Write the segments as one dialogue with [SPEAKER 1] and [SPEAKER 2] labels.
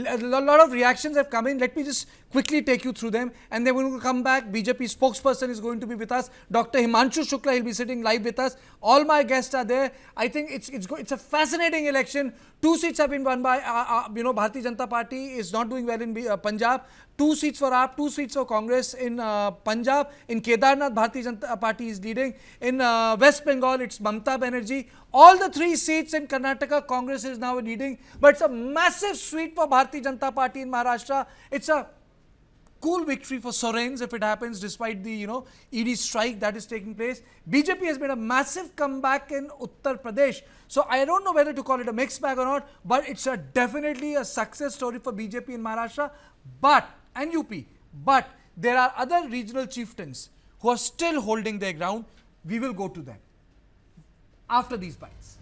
[SPEAKER 1] A lot of reactions have come in. Let me just quickly take you through them, and then we're going to come back. BJP spokesperson is going to be with us. Dr. Himanshu Shukla, he'll be sitting live with us. All my guests are there. I think it's a fascinating election. 2 seats have been won by Bharatiya Janata Party is not doing well in Punjab. 2 seats for AAP, 2 seats for Congress in Punjab. In Kedarnath, Bharatiya Janata Party is leading. In West Bengal, it's Mamata Banerjee. All the 3 seats in Karnataka, Congress is now leading. But it's a massive sweep for Bharatiya Janata Party in Maharashtra. It's a cool victory for Soren's if it happens, despite the ED strike that is taking place. BJP has made a massive comeback in Uttar Pradesh. So I don't know whether to call it a mixed bag or not, but it's definitely a success story for BJP in Maharashtra and UP. But there are other regional chieftains who are still holding their ground. We will go to them after these bites.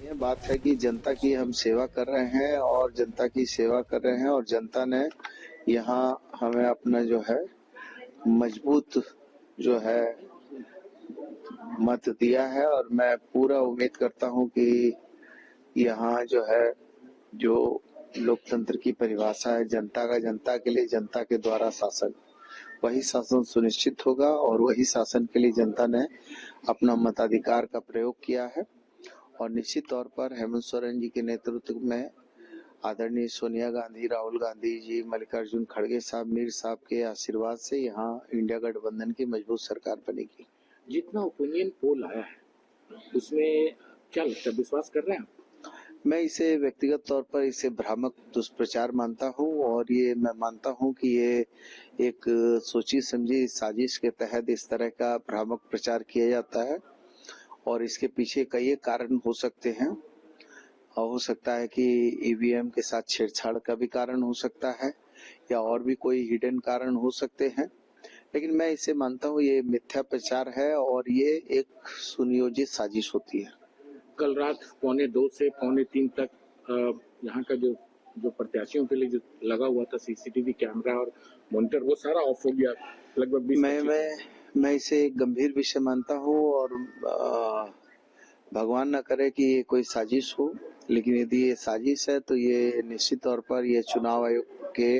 [SPEAKER 2] ये बात है कि जनता की हम सेवा कर रहे हैं और जनता की सेवा कर रहे हैं और जनता ने यहाँ हमें अपना जो है मजबूत जो है मत दिया है और मैं पूरा उम्मीद करता हूँ कि यहाँ जो है जो लोकतंत्र की परिभाषा है जनता का जनता के लिए जनता के द्वारा शासन, वही शासन सुनिश्चित होगा और वही शासन के लिए जनता ने अपना मताधिकार का प्रयोग किया है। और निश्चित तौर पर हेमंत सोरेन जी के नेतृत्व में आदरणीय सोनिया गांधी, राहुल गांधी जी, मल्लिकार्जुन खड़गे साहब, मीर साहब के आशीर्वाद से यहाँ इंडिया गठबंधन की मजबूत सरकार बनेगी।
[SPEAKER 3] जितना ओपिनियन पोल आया है उसमें क्या लगता है, विश्वास कर रहे हैं?
[SPEAKER 2] मैं इसे व्यक्तिगत तौर पर इसे भ्रामक दुष्प्रचार मानता हूँ और ये मैं मानता हूँ कि ये एक सोची समझी साजिश के तहत इस तरह का भ्रामक प्रचार किया जाता है और इसके पीछे कई कारण हो सकते हैं। हो सकता है कि ईवीएम के साथ छेड़छाड़ का भी कारण हो सकता है या और भी कोई हिडन कारण हो सकते हैं, लेकिन मैं इसे मानता हूँ ये मिथ्या प्रचार है और ये एक सुनियोजित साजिश होती है।
[SPEAKER 3] कल रात 2:45 से 3:45 तक यहाँ का जो प्रत्याशियों के लिए जो लगा हुआ था सीसीटीवी कैमरा और मॉनिटर, वो सारा ऑफ हो गया लगभग 20-25।
[SPEAKER 2] मैं इसे एक गंभीर विषय मानता हूँ और भगवान न करे कि ये कोई साजिश हो, लेकिन यदि ये साजिश है तो ये निश्चित तौर पर ये चुनाव आयोग के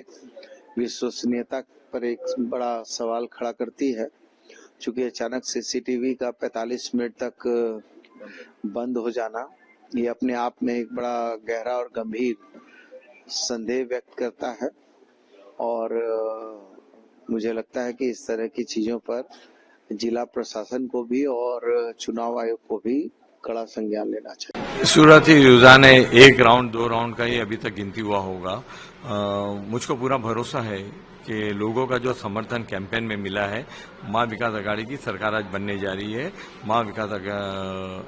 [SPEAKER 2] विश्वसनीयता पर एक बड़ा सवाल खड़ा करती है। चूंकि अचानक सीसीटीवी का 45 मिनट तक बंद हो जाना ये अपने आप में एक बड़ा गहरा और गंभीर संदेह व्यक्त करता है और मुझे लगता है कि इस तरह की चीजों पर जिला प्रशासन को भी और चुनाव आयोग को भी कड़ा संज्ञान लेना चाहिए।
[SPEAKER 4] सूरत ही रुझान है, 1 राउंड 2 राउंड का ही अभी तक गिनती हुआ होगा। मुझको पूरा भरोसा है कि लोगों का जो समर्थन कैंपेन में मिला है, मां विकास अघाड़ी की सरकार आज बनने जा रही है। मां विकास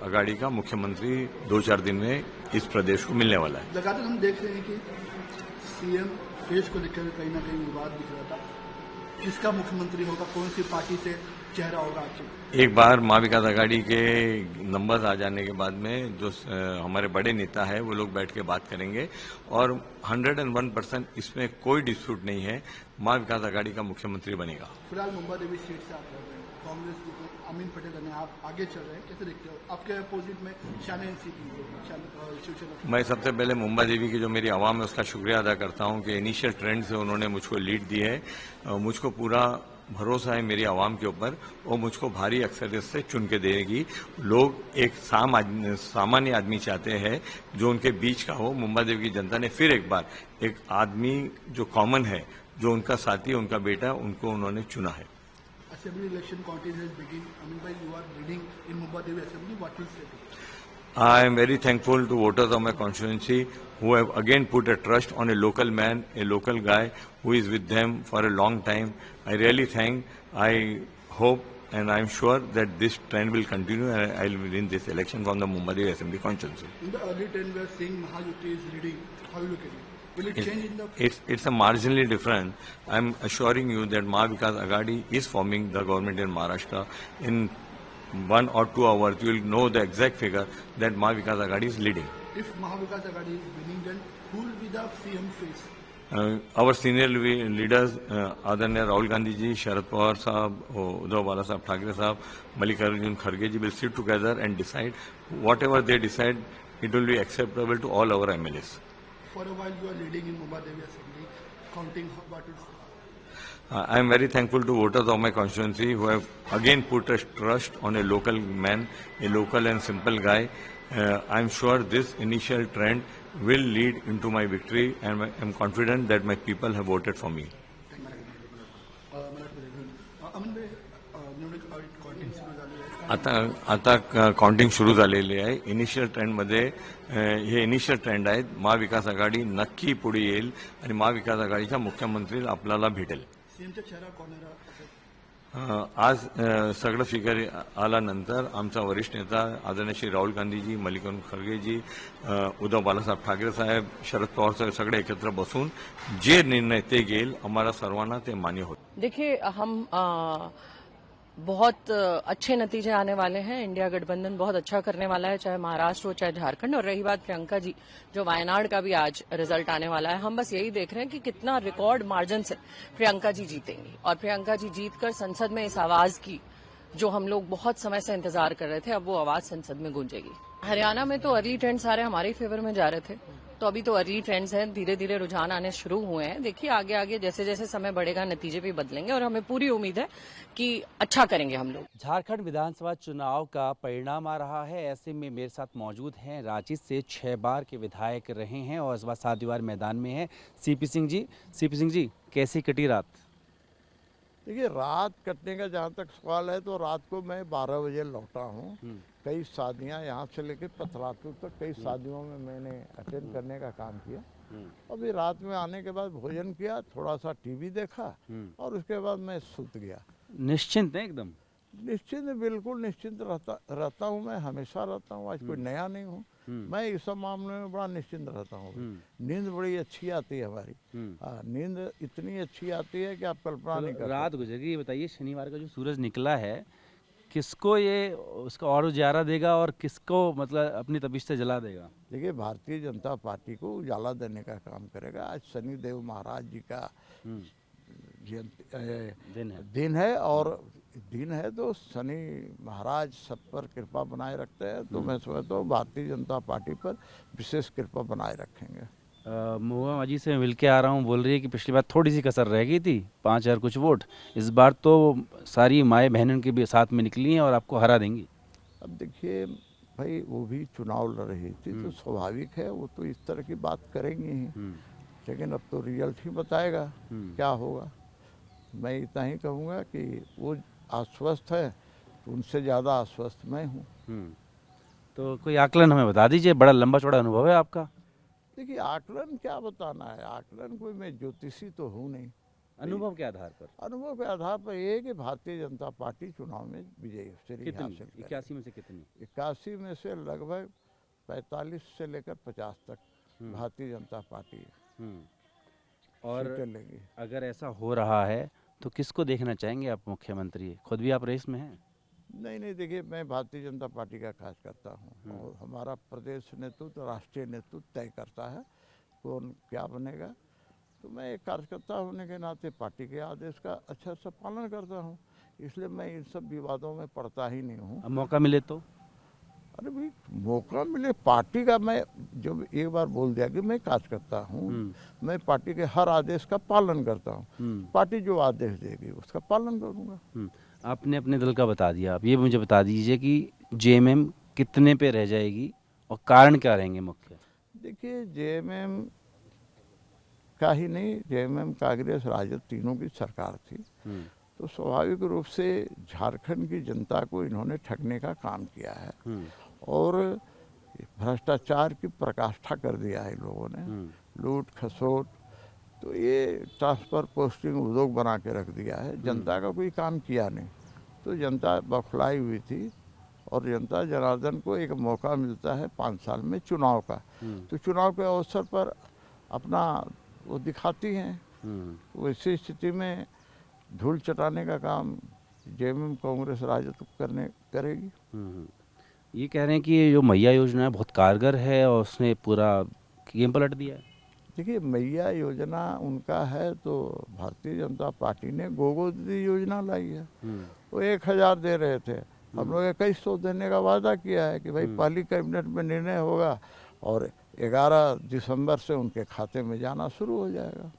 [SPEAKER 4] अघाड़ी का मुख्यमंत्री 2-4 दिन में इस प्रदेश को मिलने वाला है।
[SPEAKER 5] लगातार हम देख रहे हैं कि सीएम फेस को लेकर कहीं ना कहीं विवाद दिख रहा था, किसका मुख्यमंत्री होगा, कौन सी पार्टी से चेहरा होगा आखिर।
[SPEAKER 4] एक बार मां विकास अघाड़ी के नंबर्स आ जाने के बाद में जो हमारे बड़े नेता है वो लोग बैठ के बात करेंगे और 101% इसमें कोई डिस्प्यूट नहीं है, मां विकास अघाड़ी का मुख्यमंत्री बनेगा।
[SPEAKER 5] फिलहाल मुंबा देवी सीट से आप लड़ रहे हैं, कांग्रेस को अमीन पटेल ने आप आगे चल रहे हैं, कैसे देखते हो? आपके अपोजिट में शालीन शिवसेना।
[SPEAKER 4] मैं सबसे पहले मुंबा देवी की जो मेरी आवाम है उसका शुक्रिया अदा करता हूं कि इनिशियल ट्रेंड से उन्होंने मुझको लीड दी है। मुझको पूरा भरोसा है मेरी आवाम के ऊपर, वो मुझको भारी अक्सरियत से चुन के देगी। लोग एक सामान्य आदमी चाहते हैं जो उनके बीच का हो। मुंबा देवी की जनता ने फिर एक बार एक आदमी जो कॉमन है, जो उनका साथी, उनका बेटा, उनको उन्होंने चुना है।
[SPEAKER 5] Assembly election contest has begun. Amin bhai, you are leading in Mumbai Devi Assembly. What will you say?
[SPEAKER 4] I am very thankful to voters of my constituency who have again put a trust on a local man, a local guy who is with them for a long time. I really thank. I hope and I am sure that this trend will continue and I will win this election from the Mumbai Devi Assembly constituency.
[SPEAKER 5] In the early trend, we are seeing Mahayuti is leading. How you look at it? Will it change in the?
[SPEAKER 4] It's a marginally different. I am assuring you that Maha Vikas Aghadi is forming the government in Maharashtra. In 1 or 2 hours, you will know the exact figure that Maha Vikas Aghadi is leading.
[SPEAKER 5] If Maha Vikas Aghadi is winning, then who will be the CM face?
[SPEAKER 4] Our senior leaders, Adanya Rahul Gandhi ji, Sharad Pawar Sahab, Uddhav Bala Sahab, Thackeray Sahab, Mallikarjun Kharge ji will sit together and decide. Whatever they decide, it will be acceptable to all our MLAs.
[SPEAKER 5] For a while, you are leading in Mumbai Devi Assembly, counting what it's.
[SPEAKER 4] I am very thankful to voters of my constituency who have again put a trust on a local man, a local and simple guy. I am sure this initial trend will lead into my victory, and I am confident that my people have voted for me.
[SPEAKER 5] अमन भाई, निवडणूक counting सुरू झाली आहे.
[SPEAKER 4] आता counting सुरू झालेली आहे. Initial ट्रेंडमध्ये हे इनिशियल ट्रेंड आहेत. महाविकास आघाडी नक्की पुढे येईल आणि महाविकास आघाडीचा मुख्यमंत्री आपल्याला भेटेल.
[SPEAKER 5] सीएमचा चेहरा कोण आहे?
[SPEAKER 4] आज सगळं फिगर आल्यानंतर आमचा वरिष्ठ नेता आदरणीय श्री राहुल गांधीजी, मल्लिकार्जुन खरगेजी, उद्धव बाळासाहेब ठाकरे साहेब, शरद पवार साहेब सगळे एकत्र बसून जे निर्णय ते घेईल आम्हाला सर्वांना ते मान्य होईल.
[SPEAKER 6] देखिए, हम बहुत अच्छे नतीजे आने वाले हैं. इंडिया गठबंधन बहुत अच्छा करने वाला है, चाहे महाराष्ट्र हो चाहे झारखंड. और रही बात प्रियंका जी, जो वायनाड का भी आज रिजल्ट आने वाला है, हम बस यही देख रहे हैं कि कितना रिकॉर्ड मार्जिन से प्रियंका जी जीतेंगी. और प्रियंका जी जीतकर संसद में इस आवाज की जो हम लोग बहुत समय से इंतजार कर रहे थे, अब वो आवाज संसद में गूंजेगी. हरियाणा में तो अर्ली ट्रेंड सारे हमारे ही फेवर में जा रहे थे, तो अभी तो अर्ली ट्रेंड्स हैं, धीरे धीरे रुझान आने शुरू हुए हैं. देखिए, आगे आगे जैसे जैसे समय बढ़ेगा नतीजे भी बदलेंगे और हमें पूरी उम्मीद है कि अच्छा करेंगे हम लोग.
[SPEAKER 7] झारखंड विधानसभा चुनाव का परिणाम आ रहा है. ऐसे में मेरे साथ मौजूद हैं, रांची से 6 बार के विधायक रहे हैं और इस बार 7 दीवार मैदान में हैं, सीपी सिंह जी. सीपी सिंह जी, कैसी कटी रात?
[SPEAKER 8] देखिए, रात कटने का जहाँ तक सवाल है तो रात को मैं 12 बजे लौटा हूँ. कई शादियाँ यहाँ से लेकर पथरातू तक कई शादियों में मैंने अटेंड करने का काम किया. अभी रात में आने के बाद भोजन किया, थोड़ा सा टीवी देखा और उसके बाद मैं सूत गया.
[SPEAKER 7] निश्चिंत है एकदम?
[SPEAKER 8] निश्चिंत, बिल्कुल निश्चिंत रहता हूँ. मैं हमेशा रहता हूँ, आज कोई नया नहीं हूँ. मैं इस सब मामले में बड़ा निश्चिंत रहता हूँ. नींद बड़ी अच्छी आती है हमारी. नींद इतनी अच्छी आती है कि आप कल्पना नहीं कर सकते.
[SPEAKER 7] रात गुजरी. ये बताइए, शनिवार का जो सूरज निकला है, किसको ये उसका और उजाला देगा और किसको मतलब अपनी तपिश से जला देगा?
[SPEAKER 8] देखिए, भारतीय जनता पार्टी को उजाला देने का काम करेगा. आज शनिदेव महाराज जी का दिन है और दिन है तो शनि महाराज सब पर कृपा बनाए रखते हैं. तो मैं समझता हूँ भारतीय जनता पार्टी पर विशेष कृपा बनाए रखेंगे.
[SPEAKER 7] महुआ जी से मिल के आ रहा हूँ, बोल रही है कि पिछली बार थोड़ी सी कसर रह गई थी, 5000 कुछ वोट. इस बार तो सारी माएँ बहनों के भी साथ में निकली हैं और आपको हरा देंगी.
[SPEAKER 8] अब देखिए भाई, वो भी चुनाव लड़ रही थी तो स्वाभाविक है वो तो इस तरह की बात करेंगी ही. लेकिन अब तो रिजल्ट ही बताएगा क्या होगा. मैं इतना ही कहूँगा कि वो आश्वस्त है, उनसे ज़्यादा आश्वस्त मैं हूँ.
[SPEAKER 7] तो कोई आकलन हमें बता दीजिए, बड़ा लंबा चौड़ा अनुभव है आपका.
[SPEAKER 8] देखिए, आकलन क्या बताना है. आकलन कोई, मैं ज्योतिषी तो हूँ नहीं.
[SPEAKER 7] अनुभव के आधार पर?
[SPEAKER 8] अनुभव के आधार पर ये है कि भारतीय जनता पार्टी चुनाव में विजयी श्रेणी हासिल करेगी.
[SPEAKER 7] 81 में से कितनी?
[SPEAKER 8] 81 में से लगभग 45 से लेकर 50 तक भारतीय जनता पार्टी
[SPEAKER 7] और
[SPEAKER 8] सीटें लेगी.
[SPEAKER 7] अगर ऐसा हो रहा है तो किसको देखना चाहेंगे आप मुख्यमंत्री? खुद भी आप रेस में हैं?
[SPEAKER 8] नहीं, देखिए, मैं भारतीय जनता पार्टी का खास करता हूँ और हमारा प्रदेश नेतृत्व, राष्ट्रीय नेतृत्व तय करता है कौन क्या बनेगा. तो मैं एक कार्यकर्ता होने के नाते पार्टी के आदेश का अच्छा सा पालन करता हूँ, इसलिए मैं इन सब विवादों में पड़ता ही नहीं हूँ.
[SPEAKER 7] अब मौका मिले तो?
[SPEAKER 8] अरे भाई, मौका मिले पार्टी का, मैं जब एक बार बोल दिया कि मैं कार्यकर्ता हूँ, मैं पार्टी के हर आदेश का पालन करता हूँ. पार्टी जो आदेश देगी उसका पालन करूँगा.
[SPEAKER 7] आपने अपने दल का बता दिया, आप ये मुझे बता दीजिए कि जेएमएम कितने पे रह जाएगी और कारण क्या रहेंगे मुख्य?
[SPEAKER 8] देखिए, जेएमएम का ही नहीं, जेएमएम कांग्रेस राजद तीनों की सरकार थी. तो स्वाभाविक रूप से झारखंड की जनता को इन्होंने ठगने का काम किया है और भ्रष्टाचार की पराकाष्ठा कर दिया है लोगों ने. लूट खसोट, तो ये ट्रांसफ़र पोस्टिंग उद्योग बना के रख दिया है. जनता का कोई काम किया नहीं, तो जनता बौखलाई हुई थी. और जनता जनार्दन को एक मौका मिलता है 5 साल में चुनाव का, तो चुनाव के अवसर पर अपना वो दिखाती हैं. वैसी स्थिति में धूल चटाने का काम जेएमएम कांग्रेस राजद करेगी.
[SPEAKER 7] ये कह रहे हैं कि ये जो मैया योजना है बहुत कारगर है और उसने पूरा गेम पलट दिया है.
[SPEAKER 8] देखिए, मैया योजना उनका है तो भारतीय जनता पार्टी ने गोगो दीदी योजना लाई है. वो 1000 दे रहे थे, हम लोग 2100 देने का वादा किया है कि भाई पहली कैबिनेट में निर्णय होगा और 11 दिसंबर से उनके खाते में जाना शुरू हो जाएगा।